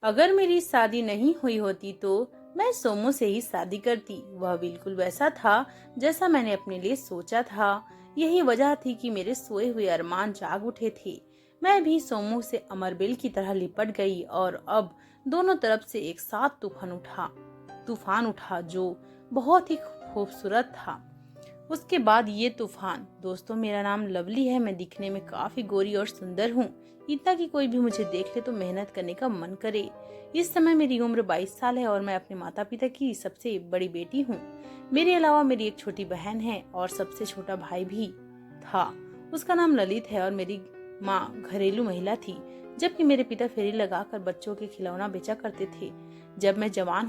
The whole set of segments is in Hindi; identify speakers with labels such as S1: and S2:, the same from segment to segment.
S1: अगर मेरी शादी नहीं हुई होती तो मैं सोमू से ही शादी करती। वह बिल्कुल वैसा था जैसा मैंने अपने लिए सोचा था। यही वजह थी कि मेरे सोए हुए अरमान जाग उठे थे। मैं भी सोमू से अमरबेल की तरह लिपट गई और अब दोनों तरफ से एक साथ तूफान उठा जो बहुत ही खूबसूरत था। उसके बाद ये तूफान। दोस्तों, मेरा नाम लवली है। मैं दिखने में काफी गोरी और सुंदर हूँ, इतना कि कोई भी मुझे देख ले तो मेहनत करने का मन करे। इस समय मेरी उम्र 22 साल है और मैं अपने माता पिता की सबसे बड़ी बेटी हूँ। मेरे अलावा मेरी एक छोटी बहन है और सबसे छोटा भाई भी था। उसका नाम ललित है और मेरी माँ घरेलू महिला थी, जबकि मेरे पिता फेरी लगाकर बच्चों के खिलौना बेचा करते थे। जब मैं जवान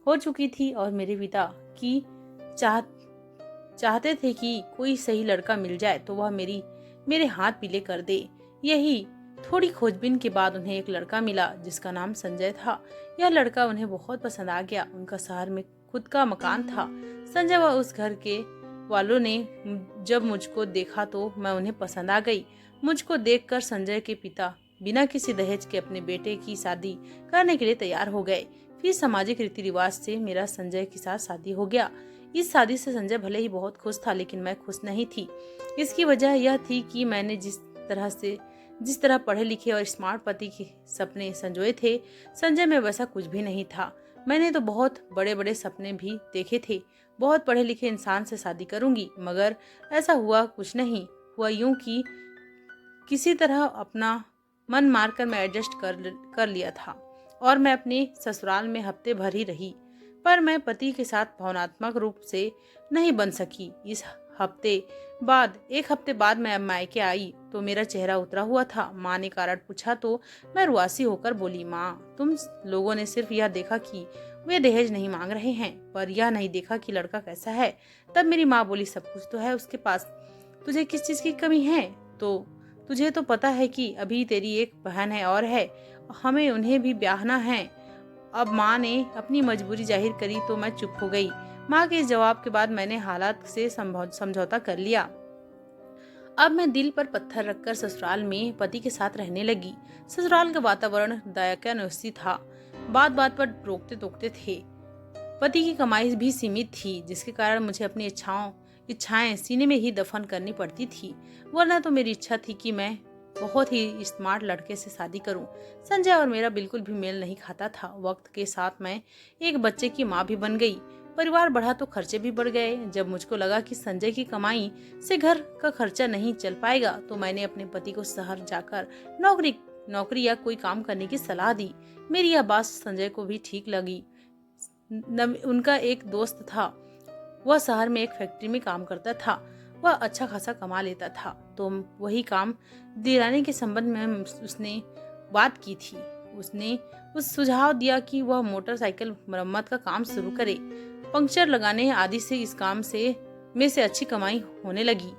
S1: हो चुकी थी और मेरे पिता की चाह चाहते थे कि कोई सही लड़का मिल जाए तो वह मेरे हाथ पीले कर दे। यही थोड़ी खोजबीन के बाद उन्हें एक लड़का मिला जिसका नाम संजय था। यह लड़का उन्हें बहुत पसंद आ गया। उनका शहर में खुद का मकान था। संजय व उस घर के वालों ने जब मुझको देखा तो मैं उन्हें पसंद आ गई। मुझको देखकर संजय के पिता बिना किसी दहेज के अपने बेटे की शादी करने के लिए तैयार हो गए। फिर सामाजिक रीति रिवाज से मेरा संजय के साथ शादी हो गया। इस शादी से संजय भले ही बहुत खुश था, लेकिन मैं खुश नहीं थी। इसकी वजह यह थी कि मैंने जिस तरह पढ़े लिखे और स्मार्ट पति के सपने संजोए थे, संजय में वैसा कुछ भी नहीं था। मैंने तो बहुत बड़े बड़े सपने भी देखे थे। बहुत पढ़े लिखे इंसान से शादी करूंगी, मगर ऐसा हुआ कुछ नहीं। हुआ यूं कि किसी तरह अपना मन मारकर मैं एडजस्ट कर लिया था और मैं अपने ससुराल में हफ्ते भर ही रही। पर मैं पति के साथ भावनात्मक रूप से नहीं बन सकी। एक हफ्ते बाद मैं मायके आई तो मेरा चेहरा उतरा हुआ था। माँ ने कारण पूछा तो मैं रुआसी होकर बोली, माँ, तुम लोगों ने सिर्फ यह देखा कि वे दहेज नहीं मांग रहे हैं, पर यह नहीं देखा कि लड़का कैसा है। तब मेरी माँ बोली, सब कुछ तो है उसके पास, तुझे किस चीज की कमी है? तो तुझे तो पता है कि अभी तेरी एक बहन है और है, हमें उन्हें भी ब्याहना है। अब माँ ने अपनी मजबूरी जाहिर करी तो मैं चुप हो गई। माँ के इस जवाब के बाद मैंने हालात से समझौता कर लिया। अब मैं दिल पर पत्थर रखकर ससुराल में पति के साथ रहने लगी। ससुराल का वातावरण दयान्युसी था। बात बात पर रोकते टोकते थे। पति की कमाई भी सीमित थी, जिसके कारण मुझे अपनी इच्छाएं सीने में ही दफन करनी पड़ती थी। वरना तो मेरी इच्छा थी कि मैं बहुत ही स्मार्ट लड़के से शादी करूं। संजय और मेरा बिल्कुल भी मेल नहीं खाता था। वक्त के साथ मैं एक बच्चे की माँ भी बन गई। परिवार बढ़ा तो खर्चे भी बढ़ गए। जब मुझको लगा कि संजय की कमाई से घर का खर्चा नहीं चल पाएगा तो मैंने अपने पति को शहर जाकर नौकरी या कोई काम करने की सलाह दी। मेरी यह बात संजय को भी ठीक लगी। उनका एक दोस्त था, वह शहर में एक फैक्ट्री में काम करता था। वह अच्छा खासा कमा लेता था, तो वही काम दिलाने के संबंध में उसने बात की थी। उसने सुझाव दिया कि वह मोटरसाइकिल मरम्मत का काम शुरू करे। पंक्चर लगाने आदि से इस काम में से अच्छी कमाई होने लगी।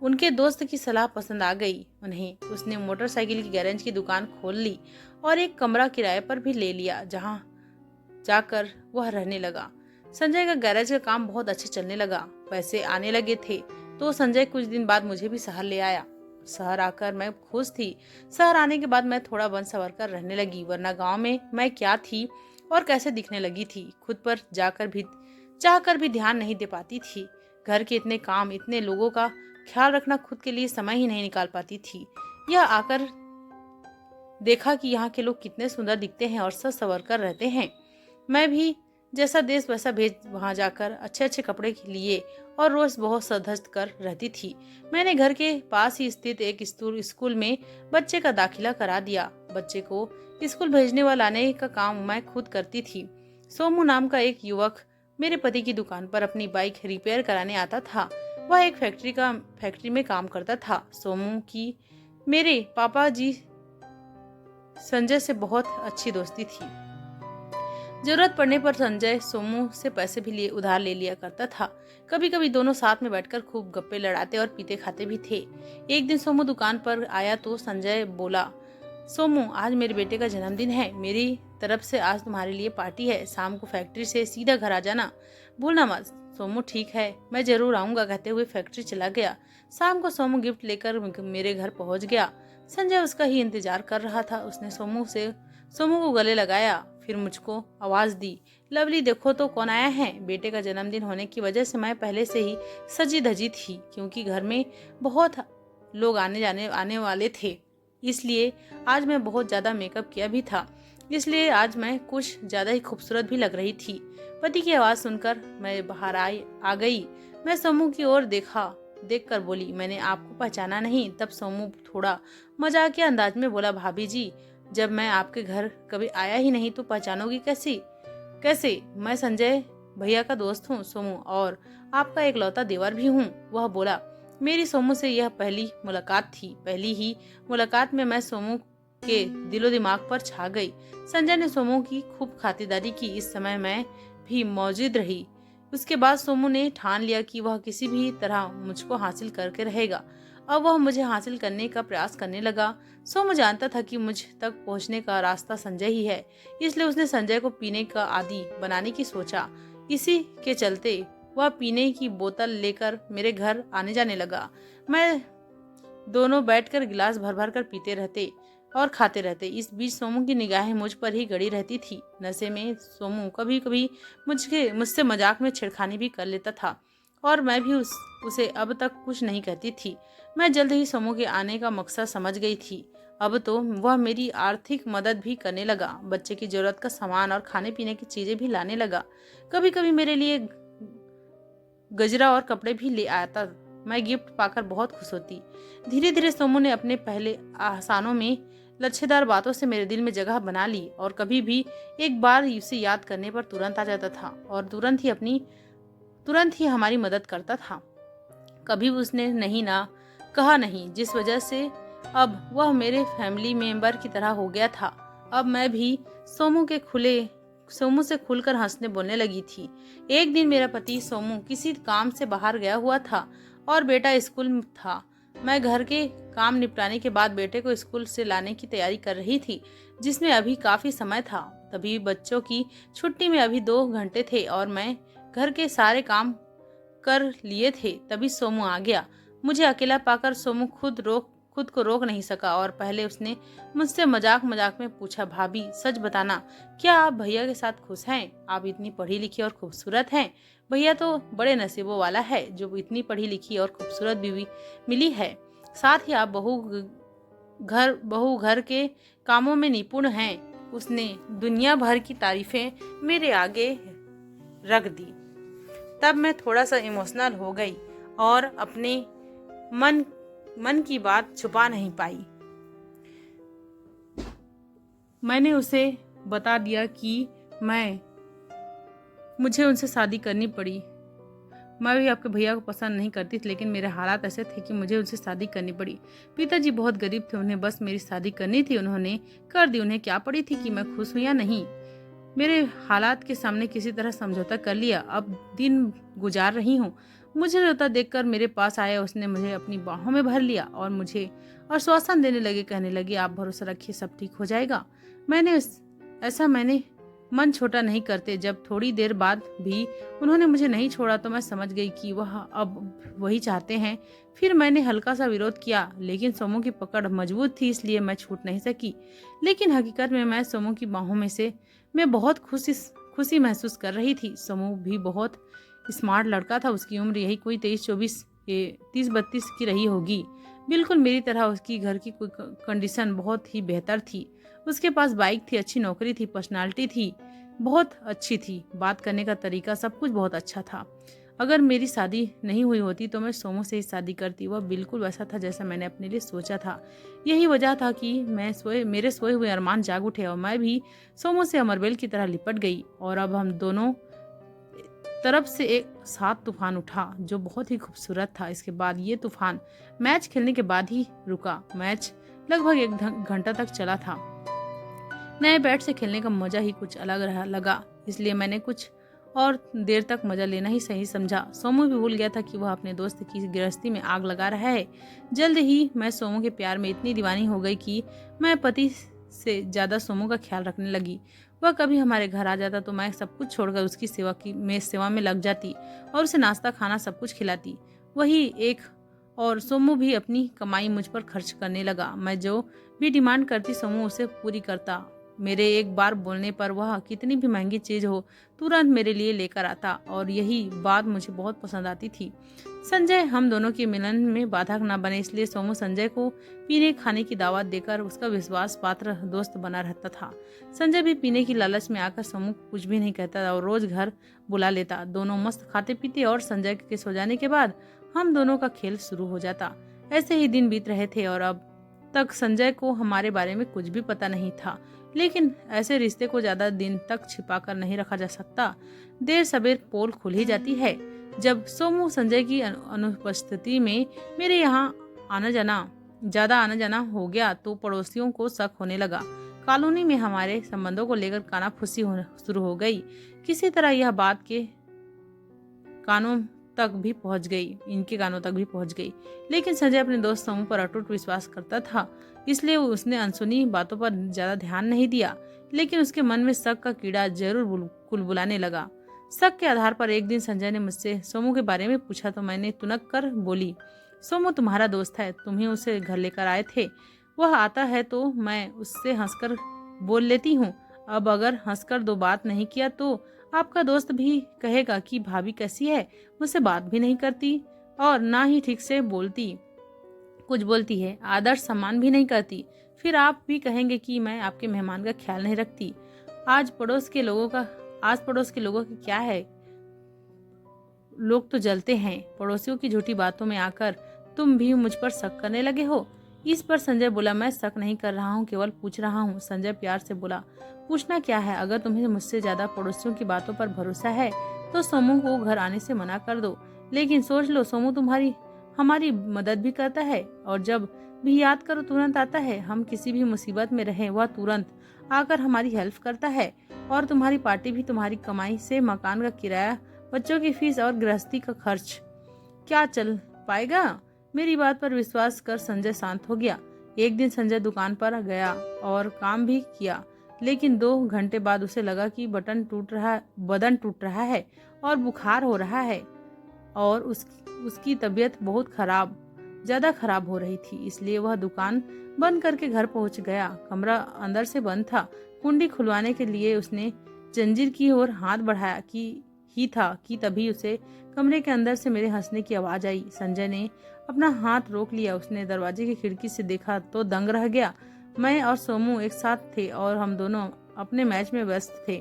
S1: उनके दोस्त की सलाह पसंद आ गई उन्हें। उसने मोटरसाइकिल की गैरेज की दुकान खोल ली और एक कमरा किराए पर भी ले लिया, जहां जाकर वह रहने लगा। संजय का गैरेज का काम बहुत अच्छे चलने लगा। पैसे आने लगे थे तो संजय कुछ दिन बाद मुझे भी शहर ले आया। शहर आकर मैं खुश थी। शहर आने के बाद मैं थोड़ा बन सवर कर रहने लगी, वरना गांव में मैं क्या थी और कैसे दिखने लगी थी, खुद पर चाहकर भी ध्यान नहीं दे पाती थी। घर के इतने काम, इतने लोगों का ख्याल रखना, खुद के लिए समय ही नहीं निकाल पाती थी। यह आकर देखा कि यहाँ के लोग कितने सुंदर दिखते हैं और सज सवर कर रहते हैं। मैं भी जैसा देश वैसा भेज वहां जाकर अच्छे अच्छे कपड़े लिए और रोज बहुत सधज कर रहती थी। मैंने घर के पास ही स्थित एक स्कूल में बच्चे का दाखिला करा दिया। बच्चे को स्कूल भेजने व लाने का काम मैं खुद करती थी। सोमू नाम का एक युवक मेरे पति की दुकान पर अपनी बाइक रिपेयर कराने आता था। वह एक फैक्ट्री में काम करता था। सोमू की मेरे पापा जी संजय से बहुत अच्छी दोस्ती थी। जरूरत पड़ने पर संजय सोमू से पैसे भी उधार ले लिया करता था। कभी कभी दोनों साथ में बैठकर खूब गप्पे लड़ाते और पीते खाते भी थे। एक दिन सोमू दुकान पर आया तो संजय बोला, सोमू, आज मेरे बेटे का जन्मदिन है। मेरी तरफ से आज तुम्हारे लिए पार्टी है। शाम को फैक्ट्री से सीधा घर आ जाना, भूलना मत। सोमू, ठीक है, मैं जरूर आऊंगा, कहते हुए फैक्ट्री चला गया। शाम को सोमू गिफ्ट लेकर मेरे घर पहुंच गया। संजय उसका ही इंतजार कर रहा था। उसने सोमू को गले लगाया, फिर मुझको आवाज दी, लवली देखो तो कौन आया है। बेटे का जन्मदिन होने की वजह से मैं पहले से ही सजी धजी थी, क्योंकि घर में बहुत लोग आने वाले थे। इसलिए आज मैं बहुत ज्यादा मेकअप किया भी था, इसलिए आज मैं कुछ ज्यादा ही खूबसूरत भी लग रही थी। पति की आवाज सुनकर मैं बाहर आ गई। मैं सोमू की ओर देखकर बोली, मैंने आपको पहचाना नहीं। तब सोमू थोड़ा मजाकिया अंदाज में बोला, भाभी जी, जब मैं आपके घर कभी आया ही नहीं तो पहचानोगी कैसे? मैं संजय भैया का दोस्त हूँ सोमू, और आपका इकलौता देवर भी हूँ। वह बोला। मेरी सोमू से यह पहली मुलाकात थी। पहली ही मुलाकात में मैं सोमू के दिलो दिमाग पर छा गई। संजय ने सोमू की खूब खातिरदारी की। इस समय मैं भी मौजूद रही। उसके बाद सोमू ने ठान लिया कि वह किसी भी तरह मुझको हासिल करके रहेगा। अब वह मुझे हासिल करने का प्रयास करने लगा। सोमू जानता था कि मुझ तक पहुंचने का रास्ता संजय ही है, इसलिए उसने संजय को पीने का आदी बनाने की सोचा। इसी के चलते वह पीने की बोतल लेकर मेरे घर आने जाने लगा। मैं दोनों बैठकर गिलास भर भर कर पीते रहते और खाते रहते। इस बीच सोमू की निगाहें मुझ पर ही गड़ी रहती थी। नशे में सोमू कभी कभी मुझसे मजाक में छेड़खानी भी कर लेता था, और मैं भी उसे अब तक कुछ नहीं कहती थी। मैं जल्द ही सोमू के आने का मकसद समझ गई थी। अब तो वह मेरी आर्थिक मदद भी करने लगा। बच्चे की जरूरत का सामान और खाने पीने की चीजें भी लाने लगा। कभी कभी मेरे लिए गजरा और कपड़े भी ले आता। मैं गिफ्ट पाकर बहुत खुश होती। धीरे धीरे सोमू ने अपने पहले आसानों में लच्छेदार बातों से मेरे दिल में जगह बना ली, और कभी भी एक बार उसे याद करने पर तुरंत आ जाता था और तुरंत ही हमारी मदद करता था। कभी उसने नहीं ना कहा नहीं, जिस वजह से अब वह मेरे फैमिली मेंबर की तरह हो गया था। अब मैं भी सोमू से खुलकर हंसने बोलने लगी थी। एक दिन मेरा पति सोमू किसी काम से बाहर गया हुआ था और बेटा स्कूल में था। मैं घर के काम निपटाने के बाद बेटे को स्कूल से लाने की तैयारी कर रही थी, जिसमें अभी काफी समय था। तभी बच्चों की छुट्टी में अभी 2 घंटे थे और मैं घर के सारे काम कर लिए थे। तभी सोमू आ गया। मुझे अकेला पाकर सोमू खुद को रोक नहीं सका, और पहले उसने मुझसे मजाक में पूछा, भाभी सच बताना, क्या आप भैया के साथ खुश हैं? आप इतनी पढ़ी लिखी और खूबसूरत हैं। भैया तो बड़े नसीबों वाला है जो इतनी पढ़ी लिखी और खूबसूरत बीवी मिली है। साथ ही आप बहू घर के कामों में निपुण हैं। उसने दुनिया भर की तारीफें मेरे आगे रख दी। तब मैं थोड़ा सा इमोशनल हो गई और अपने मन की बात छुपा नहीं पाई। मैंने उसे बता दिया कि मुझे उनसे शादी करनी पड़ी। मैं भी आपके भैया को पसंद नहीं करती थी, लेकिन मेरे हालात ऐसे थे कि मुझे उनसे शादी करनी पड़ी। पिताजी बहुत गरीब थे, उन्हें बस मेरी शादी करनी थी, उन्होंने कर दी। उन्हें क्या पड़ी थी कि मैं खुश हूँ या नहीं। मेरे हालात के सामने किसी तरह समझौता कर लिया। अब दिन गुजार रही हूँ। मुझे रोता देखकर मेरे पास आया। उसने मुझे अपनी बाहों में भर लिया और मुझे आश्वासन देने लगे, कहने लगे, आप भरोसा रखिए, सब ठीक हो जाएगा। मैंने मन छोटा नहीं करते। जब थोड़ी देर बाद भी उन्होंने मुझे नहीं छोड़ा तो मैं समझ गई कि वह अब वही चाहते हैं। फिर मैंने हल्का सा विरोध किया, लेकिन सोमू की पकड़ मजबूत थी, इसलिए मैं छूट नहीं सकी। लेकिन हकीकत में मैं सोमू की बाहों में से मैं बहुत खुशी महसूस कर रही थी। सोमू भी बहुत स्मार्ट लड़का था। उसकी उम्र यही कोई 30-32 की रही होगी। बिल्कुल मेरी तरह उसकी घर की कंडीशन बहुत ही बेहतर थी। उसके पास बाइक थी, अच्छी नौकरी थी, पर्सनालिटी थी, बहुत अच्छी थी, बात करने का तरीका, सब कुछ बहुत अच्छा था। अगर मेरी शादी नहीं हुई होती तो मैं सोमू से ही शादी करती। वह बिल्कुल वैसा था जैसा मैंने अपने लिए सोचा था। यही वजह था कि मेरे सोए हुए अरमान जाग उठे और मैं भी सोमू से अमरबेल की तरह लिपट गई। और अब हम दोनों तरफ से एक साथ तूफान उठा जो बहुत ही खूबसूरत था। इसके बाद ये तूफान मैच खेलने के बाद ही रुका। मैच लगभग 1 घंटा तक चला था। नए बैट से खेलने का मजा ही कुछ अलग लगा, इसलिए मैंने कुछ और देर तक मजा लेना ही सही समझा। सोमू भी भूल गया था कि वह अपने दोस्त की गृहस्थी में आग लगा रहा है। जल्द ही मैं सोमू के प्यार में इतनी दीवानी हो गई कि मैं पति से ज्यादा सोमू का ख्याल रखने लगी। वह कभी हमारे घर आ जाता तो मैं सब कुछ छोड़कर उसकी सेवा में लग जाती और उसे नाश्ता खाना सब कुछ खिलाती। वही एक और सोमू भी अपनी कमाई मुझ पर खर्च करने लगा। मैं जो भी डिमांड करती सोमू उसे पूरी करता। मेरे एक बार बोलने पर वह कितनी भी महंगी चीज हो तुरंत मेरे लिए लेकर आता और यही बात मुझे बहुत पसंद आती थी। संजय हम दोनों के मिलन में बाधक न बने, इसलिए सोमू संजय को पीने खाने की दावत देकर उसका विश्वास पात्र दोस्त बना रहता था। संजय भी पीने की लालच में आकर सोमू को कुछ भी नहीं कहता और रोज घर बुला लेता। दोनों मस्त खाते पीते और संजय के सो जाने के बाद हम दोनों का खेल शुरू हो जाता। ऐसे ही दिन बीत रहे थे और अब तक संजय को हमारे बारे में कुछ भी पता नहीं था। लेकिन ऐसे रिश्ते को ज्यादा दिन तक छिपा कर नहीं रखा जा सकता। देर सवेर पोल खुल ही जाती है। जब सोमू संजय की अनुपस्थिति में मेरे यहाँ ज्यादा आना जाना हो गया तो पड़ोसियों को शक होने लगा। कॉलोनी में हमारे संबंधों को लेकर कानाफूसी शुरू हो गई। किसी तरह यह बात के कानों तक भी पहुंच गई इनके कानों तक भी पहुंच गई। लेकिन संजय अपने दोस्त सोमू पर अटूट विश्वास करता था, इसलिए उसने अनसुनी बातों पर ज्यादा ध्यान नहीं दिया। लेकिन उसके मन में शक का कीड़ा जरूर कुलबुलाने लगा। शक के आधार पर एक दिन संजय ने मुझसे सोमू के बारे में पूछा तो मैंने तुनक कर बोली, सोमू तुम्हारा दोस्त है, तुम ही उसे घर लेकर आए थे। वह आता है तो मैं उससे हंसकर बोल लेती हूँ। अब अगर हंसकर दो बात नहीं किया तो आपका दोस्त भी कहेगा कि भाभी कैसी है, मुझसे बात भी नहीं करती और ना ही ठीक से कुछ बोलती है, आदर सम्मान भी नहीं करती। फिर आप भी कहेंगे कि मैं आपके मेहमान का ख्याल नहीं रखती। आज पड़ोस के लोगों की क्या है, लोग तो जलते हैं। पड़ोसियों की झूठी बातों में आकर तुम भी मुझ पर शक करने लगे हो। इस पर संजय बोला, मैं शक नहीं कर रहा हूँ, केवल पूछ रहा हूँ। संजय प्यार से बोला, पूछना क्या है, अगर तुम्हें मुझसे ज्यादा पड़ोसियों की बातों पर भरोसा है तो सोमू को घर आने से मना कर दो। लेकिन सोच लो, सोमू हमारी मदद भी करता है और जब भी याद करो तुरंत आता है। हम किसी भी मुसीबत में रहे वह तुरंत आकर हमारी हेल्प करता है और तुम्हारी पार्टी भी तुम्हारी कमाई से मकान का किराया, बच्चों की फीस और गृहस्थी का खर्च क्या चल पाएगा। मेरी बात पर विश्वास कर संजय शांत हो गया। एक दिन संजय दुकान पर गया और काम भी किया, लेकिन 2 घंटे बाद उसे लगा कि बदन टूट रहा है और बुखार हो रहा है और उसकी तबीयत ज्यादा खराब हो रही थी। इसलिए वह दुकान बंद करके घर पहुंच गया। कमरा अंदर से बंद था। कुंडी खुलवाने के लिए उसने जंजीर की ओर हाथ बढ़ाया कि तभी उसे कमरे के अंदर से मेरे हंसने की आवाज आई। संजय ने अपना हाथ रोक लिया। उसने दरवाजे की खिड़की से देखा तो दंग रह गया। मैं और सोमू एक साथ थे और हम दोनों अपने मैच में व्यस्त थे।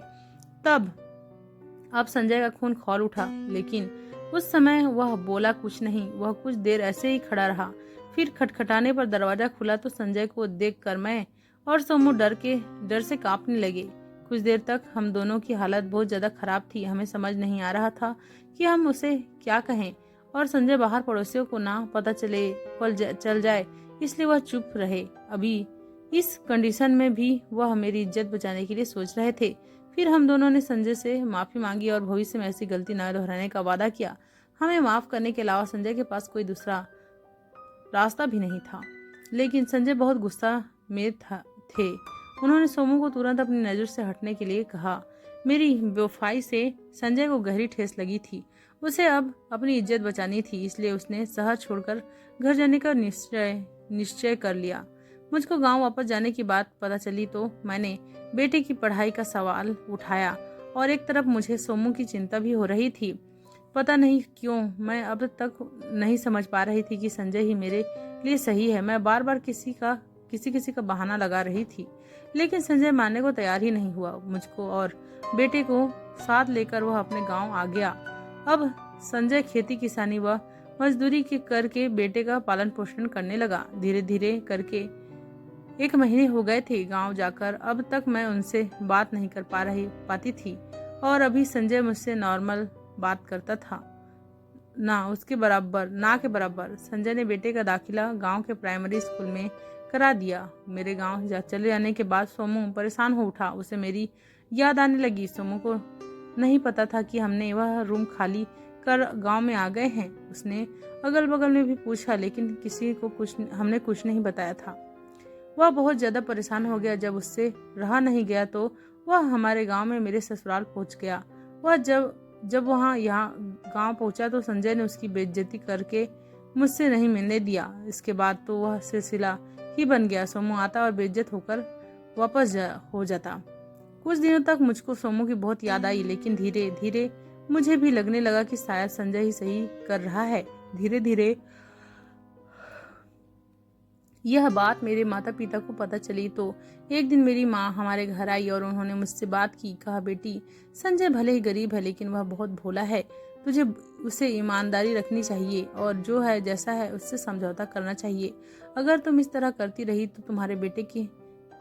S1: अब संजय का खून खौल उठा, लेकिन उस समय वह बोला कुछ नहीं। वह कुछ देर ऐसे ही खड़ा रहा। फिर खटखटाने पर दरवाजा खुला तो संजय को देखकर मैं और सोमू डर से कांपने लगे। कुछ देर तक हम दोनों की हालत बहुत ज्यादा खराब थी। हमें समझ नहीं आ रहा था कि हम उसे क्या कहें और संजय बाहर पड़ोसियों को ना पता चल जाए, इसलिए वह चुप रहे। अभी इस कंडीशन में भी वह मेरी इज्जत बचाने के लिए सोच रहे थे। फिर हम दोनों ने संजय से माफी मांगी और भविष्य में ऐसी गलती न दोहराने का वादा किया। हमें माफ करने के अलावा संजय के पास कोई दूसरा रास्ता भी नहीं था। लेकिन संजय बहुत गुस्सा में थे। उन्होंने सोमू को तुरंत अपनी नजर से हटने के लिए कहा। मेरी बेवफाई से संजय को गहरी ठेस लगी थी। उसे अब अपनी इज्जत बचानी थी, इसलिए उसने शहर छोड़कर घर जाने का निश्चय कर लिया। मुझको गांव वापस जाने की बात पता चली तो मैंने बेटे की पढ़ाई का सवाल उठाया और एक तरफ मुझे सोमू की चिंता भी हो रही थी। पता नहीं क्यों मैं अब तक नहीं समझ पा रही थी कि संजय ही मेरे लिए सही है। मैं बार बार किसी का बहाना लगा रही थी, लेकिन संजय मानने को तैयार ही नहीं हुआ। मुझको और बेटे को साथ लेकर वह अपने गांव आ गया। अब संजय खेती किसानी व मजदूरी करके बेटे का पालन पोषण करने लगा। धीरे धीरे करके 1 महीने हो गए थे गांव जाकर। अब तक मैं उनसे बात नहीं कर पाती थी और अभी संजय मुझसे नॉर्मल बात करता था, ना के बराबर। संजय ने बेटे का दाखिला गांव के प्राइमरी स्कूल में करा दिया। मेरे गांव चले जाने के बाद सोमू परेशान हो उठा। उसे मेरी याद आने लगी। सोमू को नहीं पता था कि हमने वह रूम खाली कर गांव में आ गए हैं। उसने अगल बगल में भी पूछा, लेकिन हमने कुछ नहीं बताया था। वह बहुत ज्यादा परेशान हो गया। जब उससे रहा नहीं गया तो वह हमारे गांव में मेरे ससुराल पहुंच गया। वह जब वहाँ यहाँ गांव पहुंचा तो संजय ने उसकी बेइज्जती करके मुझसे नहीं मिलने दिया। इसके बाद तो वह सिलसिला ही बन गया। सोमू आता और बेइज्जत होकर वापस हो जाता। कुछ दिनों तक मुझको सोमू की बहुत याद आई, लेकिन धीरे धीरे मुझे भी लगने लगा कि शायद संजय ही सही कर रहा है। धीरे धीरे यह बात मेरे माता पिता को पता चली तो एक दिन मेरी माँ हमारे घर आई और उन्होंने मुझसे बात की। कहा, बेटी, संजय भले ही गरीब है लेकिन वह बहुत भोला है। तुझे उसे ईमानदारी रखनी चाहिए और जो है जैसा है उससे समझौता करना चाहिए। अगर तुम इस तरह करती रही तो तुम्हारे बेटे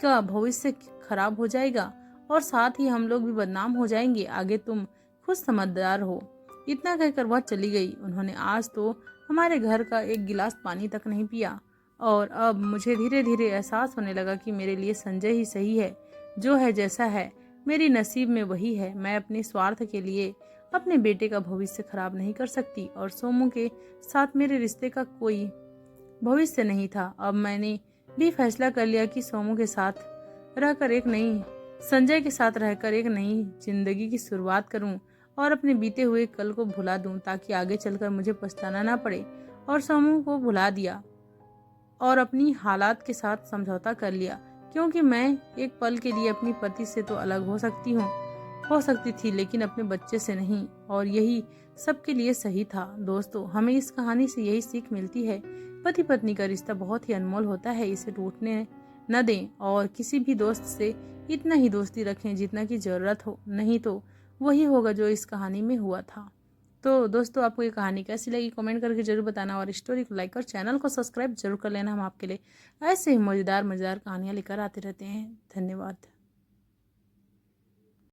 S1: का भविष्य खराब हो जाएगा और साथ ही हम लोग भी बदनाम हो जाएंगे। आगे तुम खुद समझदार हो। इतना कहकर वह चली गई। उन्होंने आज तो हमारे घर का एक गिलास पानी तक नहीं पिया और अब मुझे धीरे धीरे एहसास होने लगा कि मेरे लिए संजय ही सही है। जो है जैसा है मेरी नसीब में वही है। मैं अपने स्वार्थ के लिए अपने बेटे का भविष्य खराब नहीं कर सकती और सोमू के साथ मेरे रिश्ते का कोई भविष्य नहीं था। अब मैंने भी फैसला कर लिया कि सोमू के साथ रहकर संजय के साथ रहकर एक नई जिंदगी की शुरुआत करूं और अपने बीते हुए कल को भुला दूं, ताकि आगे चलकर मुझे पछताना ना पड़े। और सोमू को भुला दिया और अपनी हालात के साथ समझौता कर लिया, क्योंकि मैं एक पल के लिए अपनी पति से तो अलग हो सकती थी, लेकिन अपने बच्चे से नहीं। और यही सबके लिए सही था। दोस्तों, हमें इस कहानी से यही सीख मिलती है, पति पत्नी का रिश्ता बहुत ही अनमोल होता है। इसे टूटने न दें और किसी भी दोस्त से इतना ही दोस्ती रखें जितना की जरूरत हो, नहीं तो वही होगा जो इस कहानी में हुआ था। तो दोस्तों, आपको ये कहानी कैसी लगी कमेंट करके जरूर बताना और स्टोरी को लाइक और चैनल को सब्सक्राइब जरूर कर लेना। हम आपके लिए ऐसे ही मजेदार कहानियां लेकर आते रहते हैं। धन्यवाद।